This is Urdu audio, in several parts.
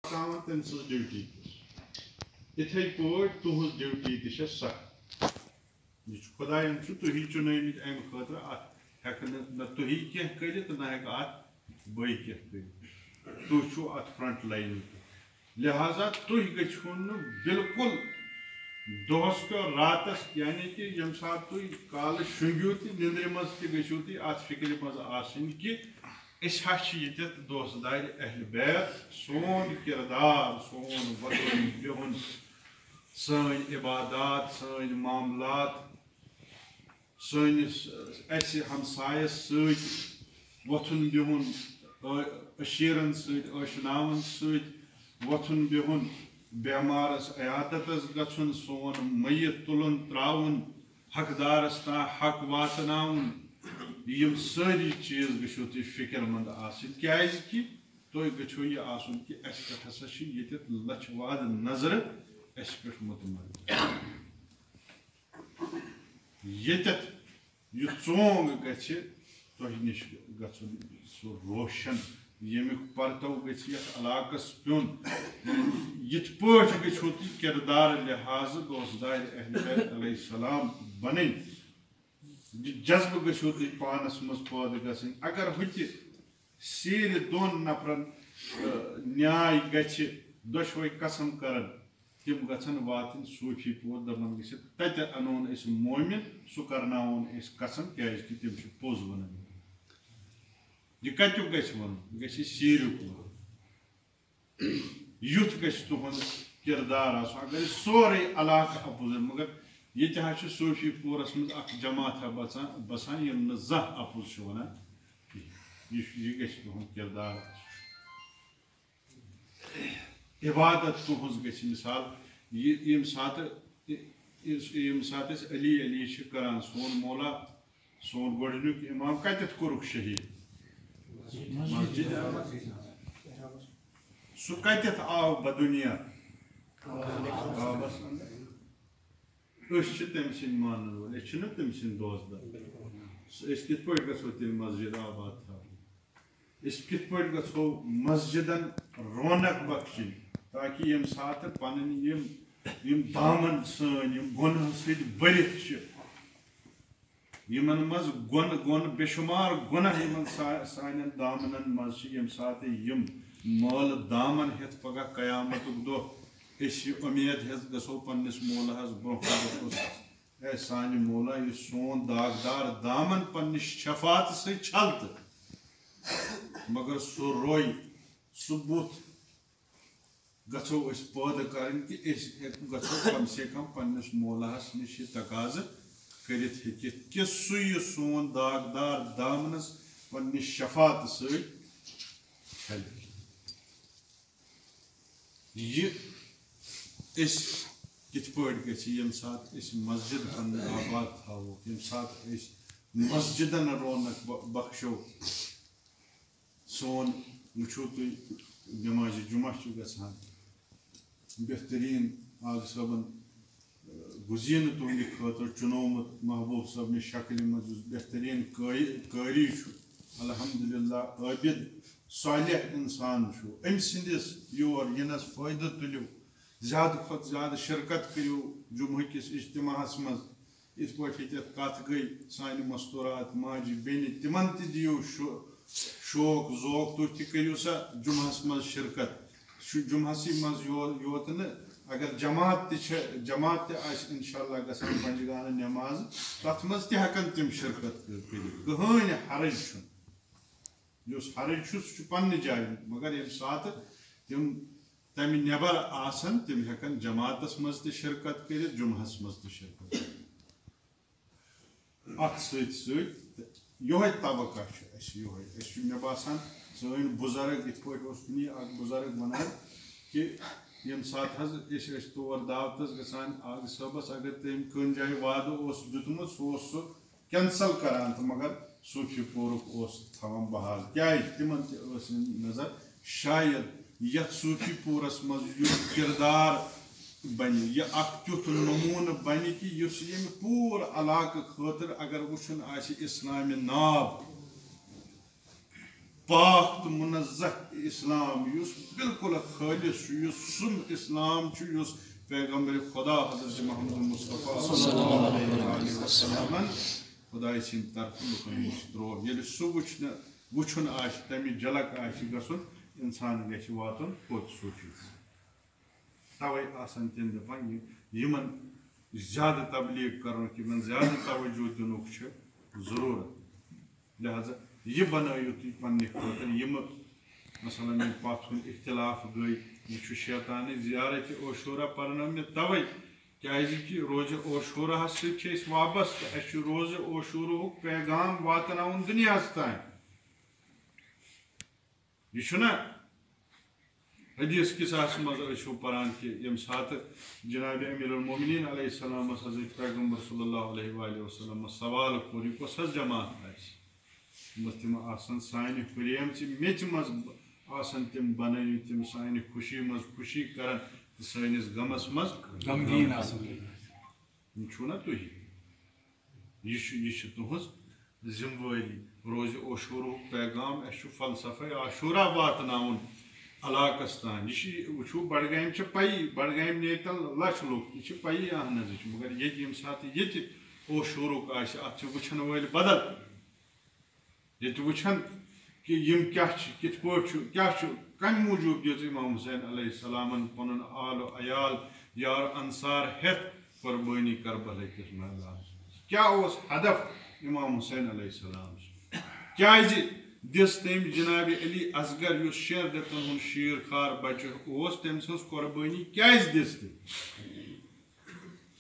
تم سن ڈیوٹی اتھے پٲٹھۍ تُہنٛز ڈیوٹی تہِ چھےٚ سخ یہ خداین تُہی چُنٲمٕتۍ امہِ خٲطرٕ اتھ ہٮ۪کہٕ نہٕ تُہی کینٛہہ کٔرِتھ نہ ہٮ۪کہِ اتھ بٲے کینٛہہ کٔرِتھ تُہۍ چھِو اتھ فرنٹ لاینہِ لہذا تُہۍ گٔژھِو نہٕ بِلکُل دۄہس کیو راتس یعنی کہ ییٚمہِ ساتہٕ تُہۍ کالہٕ شۄنٛگِو تہِ نِندرِ منٛز تہِ گٔژھِو تُہۍ اتھ فِکرِ منٛز آسٕنۍ کہِ أسۍ حظ چھِ ییٚتٮ۪تھ دوست دارِ اہلِ بیت سون کِردار سون وۄتھُن بِہُن سٲنۍ عبادات سٲنۍ معاملات سٲنِس اَسہِ ہمسایس سۭتۍ وۄتھُن بِہُن أشیٖرن سۭتۍ ٲشناون سۭتۍ وۄتھُن بِہُن بٮ۪مارس عیادتس گژھُن سون میت تُلُن ترٛاوُن حقدارس تام حق واتناوُن یم سٲری چیٖز گٔژھِو تُہۍ فِکر منٛد آسٕنۍ کیٛازِ تُہۍ گٔژھِو یہِ آسُن کہِ اَسہِ پٮ۪ٹھ ہسا چھِ ییٚتٮ۪تھ لچھِ وادٕ نظرٕ اَسہِ پٮ۪ٹھ مُتمَرکز ییٚتٮ۪تھ یہِ ژونٛگ گژھِ تۄہہِ نِش گژھُن سُہ روشن ییٚمیُک پرتو گژھِ یتھ علاقس پیوٚن یِتھ پٲٹھۍ گٔژھِو تُہۍ کِردار لحاظٕ دوست دارِ اہلِ بیت علیہ السلام بنٕنۍ جذبہٕ گٔژھِو تُہۍ پانس منٛز پٲدٕ گژھٕنۍ اگر ہُتہِ سیرِ دۄن نفرن نیاے گژھِ دۄشوے قسم کرن تِم گژھن واتٕنۍ صوٗفی پوٗر دپان گٔژھِتھ تتہِ انہون أسۍ مومِن سُہ کرناوون أسۍ قسم کیٛازِ کہِ تِم چھِ پوٚز ونان یہِ کتیُک گژھِ ونُن یہِ گژھِ سیٖریُک یُتھ گژھِ تُہُنٛد کِردار آسُن اگر یہِ سورُے علاقہٕ اپُز مگر ییٚتہِ حظ چھُ صوٗفی پوٗرس منٛز اکھ جماعتھا بسان یِم نہٕ زانٛہہ اپُز چھِ ونان کِہیٖنۍ یہِ گژھِ تُہُنٛد کِردار عبادت تُہنٛز گژھِ مِثال ییٚمہِ ساتہٕ أسۍ علی علی چھِ کران سون مولا سون گۄڈنیُک اِمام کتٮ۪تھ کوٚرُکھ شہیٖد مسجد سُہ کتٮ۪تھ آو بدُنیا کعبس انٛدر أسۍ چھِ تٔمۍ سٕنٛدۍ مانن وٲلۍ أسۍ چھِنہٕ تٔمۍ سٕنٛدۍ دوست دار أسۍ کِتھ پٲٹھۍ گژھو تیٚلہِ مسجد آباد تھاوٕنۍ أسۍ کِتھ پٲٹھۍ گژھو مسجدن رونق بخشِنۍ تاکہِ ییٚمہِ ساتہٕ پنٕنۍ یِم دامن سٲنۍ یِم گۄنہو سۭتۍ بٔرِتھ چھِ یِمن منٛز گۄنہٕ بے شُمار گۄناہ یِمن سانٮ۪ن دامنن منٛز چھِ ییٚمہِ ساتہٕ یِم مٲلہٕ دامن ہٮ۪تھ پگاہ قیامتُک دۄہ أسۍ یہِ اُمید ہٮ۪تھ گژھو پننِس مولہس برونٛہہ کُن اے سانہِ مولا یُس سون داغدار دامن پننِس شفاعتہٕ سۭتۍ چھلتہٕ مگر سُہ روٚے سُہ بُتھ گژھو أسۍ پٲدٕ کرٕنۍ کہِ أسۍ گژھو کم سے کم پننِس مولہس نِش یہِ تقاضہٕ کٔرِتھ ہیٚکِتھ کہِ سُہ یہِ سون داغدار دامنس پننِس شفاعتہٕ سۭتۍ چھلہِ یہِ أسۍ کِتھ پٲٹھۍ گژھِ ییٚمہِ ساتہٕ أسۍ مسجد پنُن آباد تھاوو ییٚمہِ ساتہٕ أسۍ مسجدن رونق بخشو سون وٕچھو تُہۍ نٮ۪مازِ جُمعہ چھُ گژھان بہتریٖن آغا صٲبن گُزیٖنہٕ تُہنٛدِ خٲطرٕ چُنومُت محبوٗب صٲبنہِ شکلہِ منٛز یُس بہتریٖن قٲری چھُ الحمدُاللہ عٲبِد صالح اِنسان چھُ أمۍ سٕنٛدِس یور یِنس فٲیدٕ تُلِو زیادٕ کھۄتہٕ زیادٕ شرکت کٔرِو جُمعہ کِس اجتماعس منٛز یِتھ پٲٹھۍ ییٚتٮ۪تھ کتھ گٔے سانہِ مستوٗرات ماجہِ بیٚنہِ تِمن تہِ دِیِو شوق ذوق تُہۍ تہِ کٔرِو سا جُمعہس منٛز شرکت جُمعہسٕے منٛز یوت نہٕ اگر جماعت تہِ آسہِ انشاء اللہ گژھان پنجگانہٕ نٮ۪ماز تتھ منٛز تہِ ہٮ۪کن تِم شرکت کٔرِتھ کٕہٕنۍ حرج چھُنہٕ یُس حرج چھُ سُہ چھُ پننہِ جایہِ مگر ییٚمہِ ساتہٕ تِم تمہِ نٮ۪بر آسن تِم ہٮ۪کن جماعتس منٛز تہِ شرکت کٔرِتھ جُمعہس منٛز تہِ شرکت کٔرِتھ اتھ سۭتۍ سۭتۍ یِہوے توقع چھُ اَسہِ یِہوے أسۍ چھُ مےٚ باسان سٲنۍ بُزرگ یِتھ پٲٹھۍ اوس کُنی اکھ بُزرگ ونان کہِ ییٚمہِ ساتہٕ حظ أسۍ ٲسۍ تور دعوتس گژھان آغا صٲبس اگر تٔمۍ کُنہِ جایہِ وعدٕ اوس دیُتمُت سُہ اوس سُہ کینسل کران تہٕ مگر صوٗفی پوٗرُک اوس تھاوان بحال کیٛازِ تِمن تہِ ٲس نظر شاید یتھ صوٗفی پوٗرس منٛز یُتھ کِردار بنہِ یہِ اکھ تیُتھ نموٗنہٕ بنہِ کہِ یُس ییٚمہِ پوٗرٕ علاقہٕ خٲطرٕ اگر وٕچھُن آسہِ اِسلامہِ ناب پاک تو منزہ اسلام یس بالکل خالص یس سن اسلام یس پیغمبر خدا حضرت محمد مصطفیٰ صلی اللہ علیہ وسلم خدا سند طرف لکن ترو یل سہ وچھن آس تمہ جھلک آس گھن انسان گژھِ واتُن پوٚت سُہ چیٖز توے آسان تِم دپان یمن زیادٕ تبلیغ کرنُک یمن زیادٕ توجہ دِنُک چھُ ضروٗرت لہذا یہ بنٲیِو تُہۍ پننہِ خٲطرٕ یِم مثلاً یِم پتھ کُن اختلاف گٔے یہِ چھُ شیطانہِ زیارتِ عاشورہ پرنٲو مےٚ توے کیازِ کہِ روزِ عاشوراہس سۭتۍ چھِ أسۍ وابستہٕ اَسہِ چھُ روزِ عاشوراہُک پیغام واتناوُن دُنیاہس تانۍ یہ چھُنہ حدیث قصاس مز ٲسِو پران کہ ییٚمہِ ساتہٕ جناب امیر المومنین علیہ السلام حضرت پیغمبر صلی اللہ علیہ وآلہ وسلم سوال کوٚر یہِ کۄس حظ جماعت آسہِ تم آسان سانہِ ہُریمژِ میٚژِ منٛز آسان تم بنٲیِتھ تم سانہِ خوشی منٛز خوشی کران تہٕ سٲنِس غمس منٛز غمگیٖن آسان یِم چھُو نا تُہۍ یہِ چھِ تُہٕنٛز ذمہٕ وٲری روزِ عاشوراہُک پیغام اَسہِ چھُ فلسفے عاشورہ واتناوُن علاقس تان یہ وچھو بڈگام چھ پی بڈگام نیتن لچھ لوگ یہ پی اہن حظ مگر یہ یم سات یہ عاشورک ات وچھن ول بدل یہ وچھن کہ یم کیا کت پا کم موجوب دِژ امام حسین علیہ السلام پن آل و عیال یار انصار ہیت قربانی کربلا کس میدان کیا اس ہدف امام حسین علیہ السلام کیازِ دس تم جناب علی اصغر یس شیر رتن ہند شیر خار بچہ تم سن قربانی کیاز دس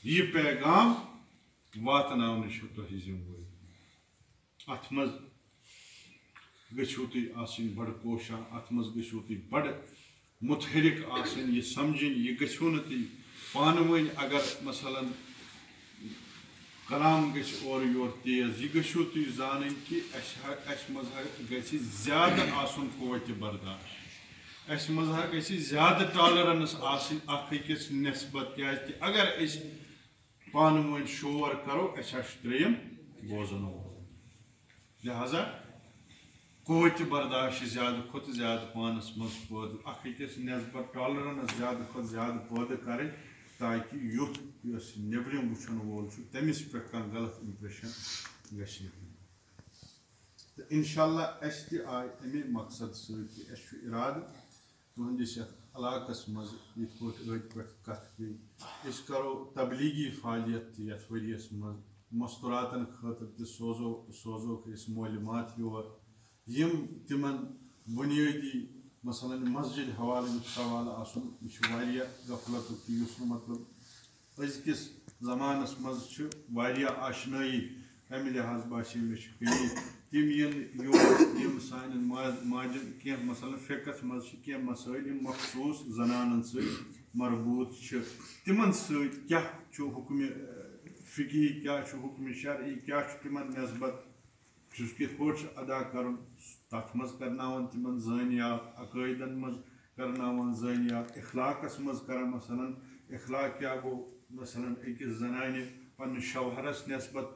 یہ پیغام واتناون تہ ذمہ ات مز گژھو تھی آسن بڑ کوشاں ات مز گژھو تھی بڑ متحرک آسن یہ سمجھن یہ گژھو نہ تھی پانہ ؤنۍ اگر مثلا کلام گژھِ اورٕ یور تیز یہ گژھو تھی زانن کہ اس مز گژھِ زیادہ آسن قوتِ برداشت اس مز گژھِ زیادہ ٹالرنس آسن اکھ أکِس نسبت کیازِ کہ اگر أسۍ پانہٕ ؤنۍ شور کرو اسہِ آسہِ ترٛیٚیِم بوزن وول لہذا قوتِ برداشت زیادہ کھۄتہٕ زیادہ پانس مز پٲدٕ اکھ أکِس نسبت ٹالرنس زیادہ کھۄتہٕ زیادہ پٲدٕ کرٕنۍ تاکہ یُتھ یُس نیبرِم وٕچھن وول چھُ تٔمِس پٮ۪ٹھ کانٛہہ غلط اِمپریشن گژھِ نہٕ تہٕ انشاءاللہ اسہِ تہِ آے اَمے مقصد سۭتۍ کہِ اسہِ چھُ اِرادٕ تُہنٛدِس یتھ علاقس منٛز یِتھ پٲٹھۍ أدۍ پٮ۪ٹھ کتھ گٔے أسۍ کرو تبلیغی فعالیت تہِ یتھ ؤریس منٛز مستوراتن خٲطرٕ تہِ سوزوکھ أسۍ معلوٗمات یور یِم تِمن بُنیٲدی مثلاً مسجد حوالہٕ سوال آسُن یہِ چھُ واریاہ غفلتُک تہِ یُس نہٕ مطلب أزکِس زمانس منٛز چھِ واریاہ آشنٲیی امہِ لحاظ باسے مےٚ چھِ کٔمی تِم یِن یور یِم سانٮ۪ن ماجن کینٛہہ مثلاً فقہس منٛز چھِ کینٛہہ مسٲیل یِم مخصوٗص زنانن سۭتۍ مربوٗط چھِ تِمن سۭتۍ کیاہ چھُ حُکمہِ فقی کیاہ چھُ حُکمہِ شرعی کیاہ چھُ تِمن نسبت کِتھ پٲٹھۍ چھُ ادا کرُن تتھ منٛز کرناون تِمن زٲنیات عقٲیدن منٛز کرناون زٲنیات اخلاقس منٛز کران مثلاً اخلاق کیاہ گوٚو مثلاً أکِس زنانہِ پننِس شوہرس نسبت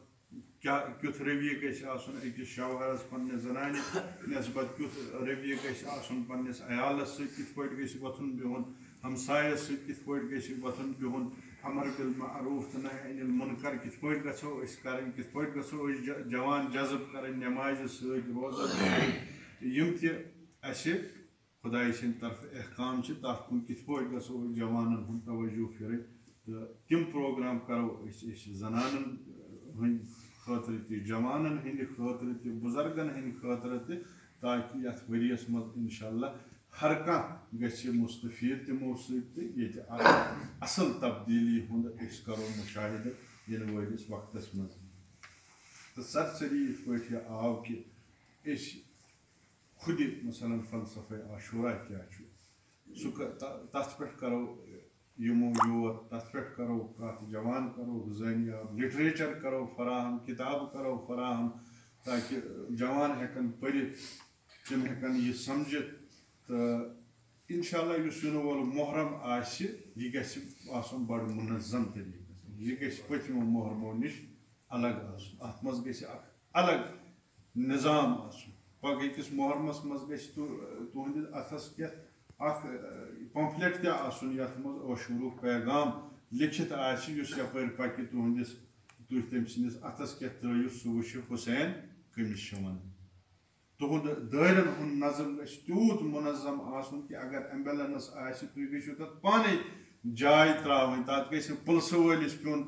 کیُتھ رویہ گژھِ آسُن أکِس شوہرس پننہِ زنانہِ نسبت کیُتھ رویہ گژھِ آسُن پننِس عیالس سۭتۍ کِتھ پٲٹھۍ گژھِ وۄتھُن بِہُن ہمسایس سۭتۍ کِتھ پٲٹھۍ گژھِ وۄتھُن بِہُن امر بالمعروف تہٕ نہی عن المنکر کِتھ پٲٹھۍ گژھو أسۍ کرٕنۍ کِتھ پٲٹھۍ گژھو أسۍ جوان جذب کرٕنۍ نٮ۪مازِ سۭتۍ روزن سۭتۍ یِم تہِ اسہِ خۄداے سٕنٛدِ طرفہٕ احکام چھِ تتھ کُن کِتھ پٲٹھۍ گژھو أسۍ جوانن ہُنٛد توجہ پھِرٕنۍ تہٕ تِم پروگرام کرو أسۍ زنانن ہٕنٛدِ خٲطرٕ تہِ جوانن ہٕنٛدِ خٲطرٕ تہِ بُزرگن ہٕنٛدِ خٲطرٕ تہِ تاکہ یتھ ؤریس منٛز انشاءاللہ ہر کانٛہہ گژھِ مستفید تِمو سۭتۍ تہٕ ییٚتہِ اکھ اصل تبدیٖلی ہُنٛد أسۍ کرو مُشاہدٕ یِنہٕ وٲلِس وقتس منٛز تہٕ سرسری یِتھ پٲٹھۍ یہِ آو کہِ أسۍ خُدِ مثلاً فلسفے عاشورہ کیاہ چھُ سُہ تتھ پٮ۪ٹھ کرو یِمو یور تتھ پٮ۪ٹھ کرو کتھ جوان کرو زٲنیات لٹریچر کرو فراہم کِتابہٕ کرو فراہم تاکہ جوان ہٮ۪کن پٔرِتھ تِم ہٮ۪کن یہِ سمجھِتھ تہٕ انشاءاللہ یُس یِنہٕ وول محرم آسہِ یہِ گژھِ آسُن بڑٕ منظم طریٖقس یہِ گژھِ پٔتمو محرمو نِش الگ آسُن اتھ منٛز گژھِ اکھ الگ نظام آسُن پگہ أکِس محرمس منٛز گژھِ تُہنٛدِس اَتھس کٮ۪تھ اکھ پمفلیٹ تہِ آسُن یتھ منٛز عاشوٗرُک پیغام لیکھِتھ آسہِ یُس یپٲرۍ پکہِ تُہنٛدِس تُہۍ تٔمۍ سٕنٛدِس اَتھس کٮ۪تھ ترٲیِو سُہ وٕچھِ حُسین کٔمِس چھِ وَنان تُہُنٛد دٲیرن ہُنٛد نظم گژھِ تیوٗت منظم آسُن کہِ اگر ایمبولینس آسہِ تُہۍ گٔژھِو تتھ پانے جاے ترٛاوٕنۍ تتھ گژھِ نہٕ پُلسہٕ وٲلِس پیوٚن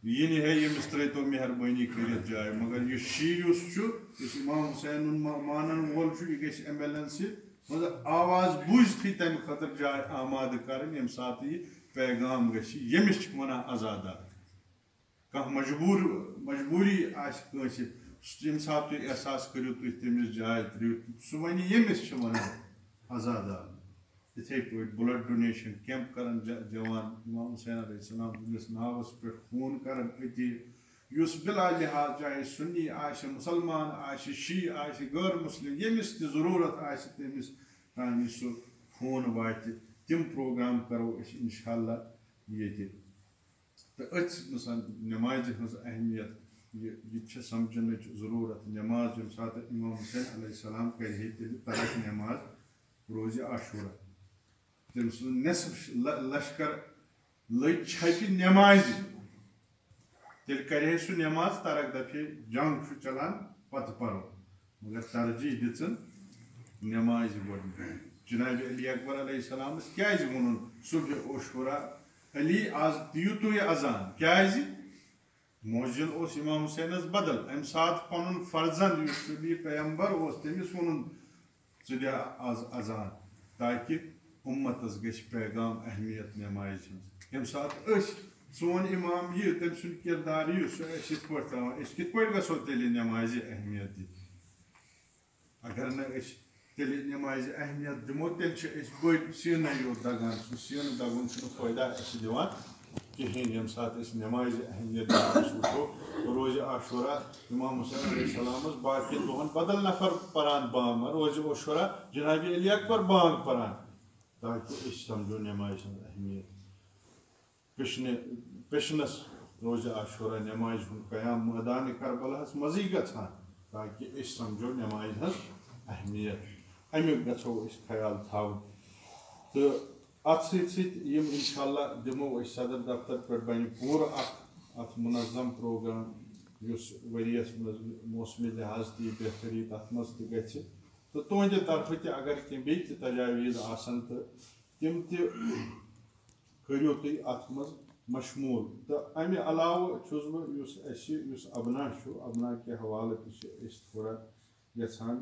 یہِ نہٕ ہے ییٚمِس ترٲیتو مہربٲنی کٔرِتھ جاے مگر یہِ شیٖر یُس چھُ یُس اِمام حُسینُن مانن وول چھُ یہِ گژھِ ایمبولینسہِ منٛز آواز بوٗزتھٕے تمہِ خٲطرٕ جاے آمادٕ کَرٕنۍ ییٚمہِ ساتہٕ یہِ پیغام گژھِ ییٚمِس چھِ وَنان عزادار کانٛہہ مجبوٗری آسہِ کٲنٛسہِ ییٚمہِ ساتہٕ تُہۍ احساس کٔرِو تُہۍ تٔمِس جاے ترٛٲیِو سُہ وَنہِ ییٚمِس چھِ وَنان عزادار یِتھَے پٲٹھۍ بٕلڈ ڈونیشن کیمپ کران جوان اِمام حُسین علیہ السلام سٕنٛدِس ناوَس پٮ۪ٹھ خوٗن کران أتی یُس بِلا لحاظ چاہے سُنی آسہِ مُسلمان آسہِ شی آسہِ غٲر مُسلِم ییٚمِس تہِ ضروٗرت آسہِ تٔمِس تانۍ سُہ خوٗن واتہِ تِم پروگرام کرو أسۍ اِنشاء اللہ ییٚتہِ تہٕ أتھۍ منٛز نٮ۪مازِ ہٕنٛز اہمیت یہِ چھِ سمجھنٕچ ضروٗرت نٮ۪ماز ییٚمہِ ساتہٕ اِمام حُسین علیہ السلام کرِ ہے تیٚلہِ ترک نٮ۪ماز روزِ عاشوٗرا تٔمۍ سُنٛد نٮ۪صف لشکر لٔگۍ چھپہِ نٮ۪مازِ تیٚلہِ کرِ ہے سُہ نٮ۪ماز ترک دپہِ ہے جنگ چھُ چلان پتہٕ پرو مگر ترجیح دِژٕن نٮ۪مازِ گۄڈٕ جنابِ علی اکبر علیہ السلامس کیازِ ووٚنُن صبحِ عاشوٗرا علی آز دِیِو تُہۍ اذان کیازِ مؤذِن اوس اِمام حُسینس بدل امہِ ساتہٕ پنُن فرزند یُس شبی پیغمبر اوس تٔمِس ووٚنُن ژٕ دِ آز اذان تاکہِ اُمتس گژھِ پیغام اہمیت نٮ۪مازِ ہٕنٛز ییٚمہِ ساتہٕ أسۍ سون اِمام یہِ تٔمۍ سُنٛد کِردار یہِ سُہ أسۍ یِتھ پٲٹھۍ تراوان أسۍ کِتھ پٲٹھۍ گژھو تیٚلہِ نٮ۪مازِ اہمیت دِتھ اگر نہٕ أسۍ تیٚلہِ نٮ۪مازِ اہمیت دِمو تیٚلہِ چھِ أسۍ بٔڑۍ سیٖنٕے یوت دگان سُہ سیٖنہٕ دگُن چھُنہٕ فٲیدٕ اَسہِ دِوان کِہیٖنۍ ییٚمہِ ساتہٕ أسۍ نٮ۪مازِ اہمیت دِوان أسۍ وٕچھو روزِ عاشوٗرا اِمام حُسین علیہ السلامس باقین دۄہن بدل نفر پران بانگ روزِ عاشوٗرا جنابِ علی اکبر بانگ پران تاکہِ أسۍ سمجھو نٮ۪مازِ ہٕنٛز اہمیت پیشنس روزِ عاشوٗرا نٮ۪مازِ ہُنٛد قیام مٲدانِ کربلاہس منٛزٕے گژھان تاکہِ أسۍ سمجھو نٮ۪مازِ ہٕنٛز اہمیت امیُک گژھو أسۍ خیال تھاوُن تہٕ اتھ سۭتۍ سۭتۍ یِم انشاء اللہ دِمو أسۍ صدر دفتر پٮ۪ٹھ بنہِ پوٗرٕ اکھ منظم پروگرام یُس ؤریس منٛز موسمی لحاظ تہِ یہِ بہتری تتھ منٛز تہِ گژھِ تہٕ تُہنٛدِ طرفہٕ تہِ اگر کینٛہہ بیٚیہِ تہِ تجاویٖز آسن تہٕ تِم تہِ کٔرِو تُہۍ اتھ منٛز مشموٗل تہٕ امہِ علاوٕ چھُس بہٕ یُس ابنا چھُ ابنا کہِ حوالہٕ تہِ چھِ أسۍ تھوڑا یژھان